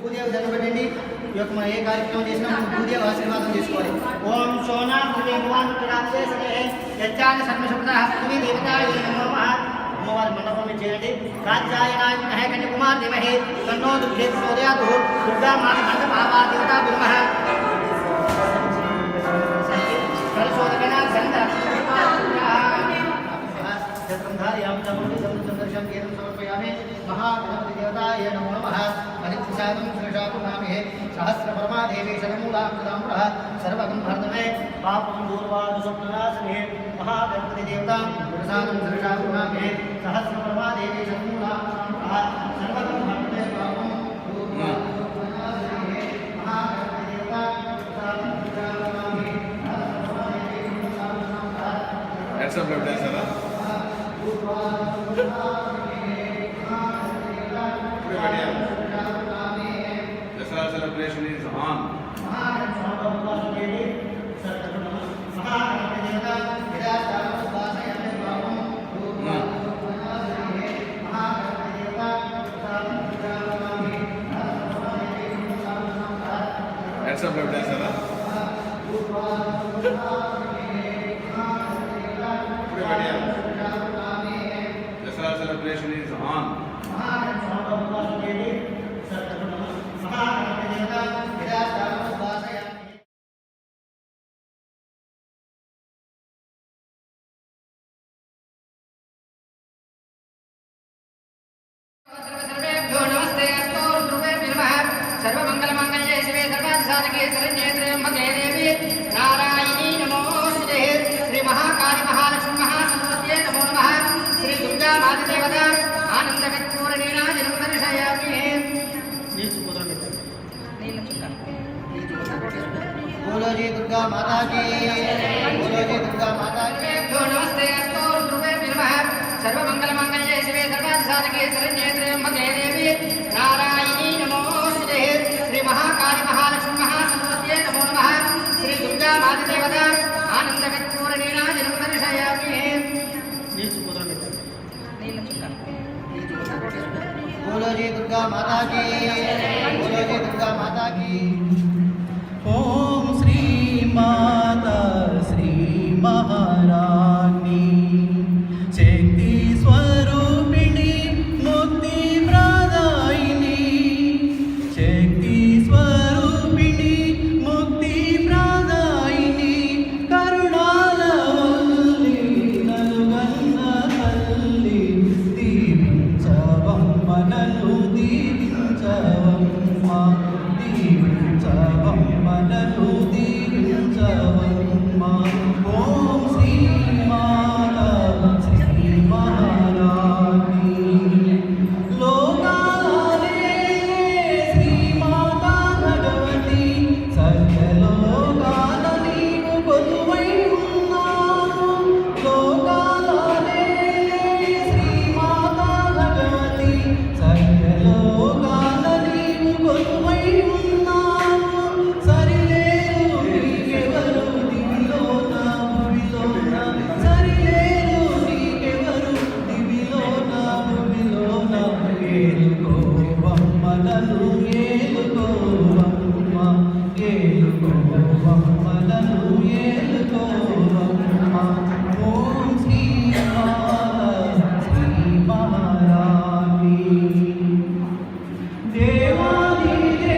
భూదేవి దండపెట్టండి. ఈ యొక్క మనం ఏ కార్యక్రమం చేసినా భూదేవి ఆశీర్వాదం తీసుకోవాలి. ఓం సోనా భగవాన్ యజ్ఞాన సర్వశబ్దః పృథివీ దేవతాయ నమః. అమ్మవారి మండపం చేయండి. కాత్యాయనాయ విద్మహే కన్యాకుమారి ధీమహి తన్నో దుర్గే ప్రచోదయాత్. దుర్గా మాత మండపావా దేవతా విద్మహ సరస్వతేన గంధ ధారయామి చంద్రశం కేతం సమర్పయామి. మహాగణపతి దేవతాయ నమో నమః. అనిత్యశాతం శ్రీషాకునామే సహస్రపరమాదేవి శతమూలాం సదాంబరః సర్వగం భర్తమే పాపం దూర్వాదు స్వప్ననాశనే. మహాగణపతి దేవతాం ప్రసాదం శ్రీషాకునామే సహస్రపరమాదేవి శతమూలాం సదాంబరః సర్వగం భర్తమే పాపం దూర్వాదు స్వప్ననాశనే. మహాగణపతి దేవతాం ప్రసాదం శ్రీషాకునామే సహస్రపరమాదేవి సదాంబరః. వాట్సాప్ లో పెట్టేశారా? Dasara celebration is on. WhatsApp లో పెట్టేశారా? Dasara celebration is on. सर्वमंगलमांगल्ये शिवे सर्वार्थसाधके शरण्ये त्र्यंबके देवी नारायणी नमोस्तुते. श्री महाकाली महालक्ष्मी महासरस्वत्यै नमो नमः. श्री दुर्गा माता देवता आनंदकर्पूरणीनादिनं दर्शयामि. बोलो जी दुर्गा माता की, बोलो जी दुर्गा माता की. नमस्ते अस्तु ध्रुवे नमः. सर्वमंगलमांगल्ये शिवे सर्वार्थसाधके शरण्ये त्र्यंबके देवी नारायणी नमोस्तुते. श्री महाकाली महालक्ष्मी महासरस्वत्यै नमो नमः. श्री दुर्गा माता देवता आनंदकर्पूरणीनादिनं दर्शयामि. बोलो जी दुर्गा माता की, बोलो जी दुर्गा माता की. ओम श्री माता श्री महारानी शक्ति स्वरूपिणी मुक्ति प्रदायिनी. शक्ति स्वरूपिणी मुक्ति प्रदायिनी करुणालवल्ली नलुगन्न तल्ली. दीविंचवम्म ननु दीविंचवम्म दीविंचवम्म ननु दीविंचवम्म. ओम श्री माता श्री महारानी लोकाले श्री माता भगवती సర్వలోకాల నీవు కొలువై ఉన్నావు. లోకాలనే శ్రీ మాతా భగవతి సర్వలోకాల నీవు కొలువై ఉన్నావు. సరిలేరు నీకెవరు దివిలోన భూమిలోన. సరిలేరు నీకెవరు దివిలోన భూమిలోన. ఏలుకోవమ్మ నన్ను ఏలుకోవమ్మ ఏలుకోవమ్మ నన్ను ఏలుకోవమ్మ. ఓం శ్రీ మాతా శ్రీ మహారాణి.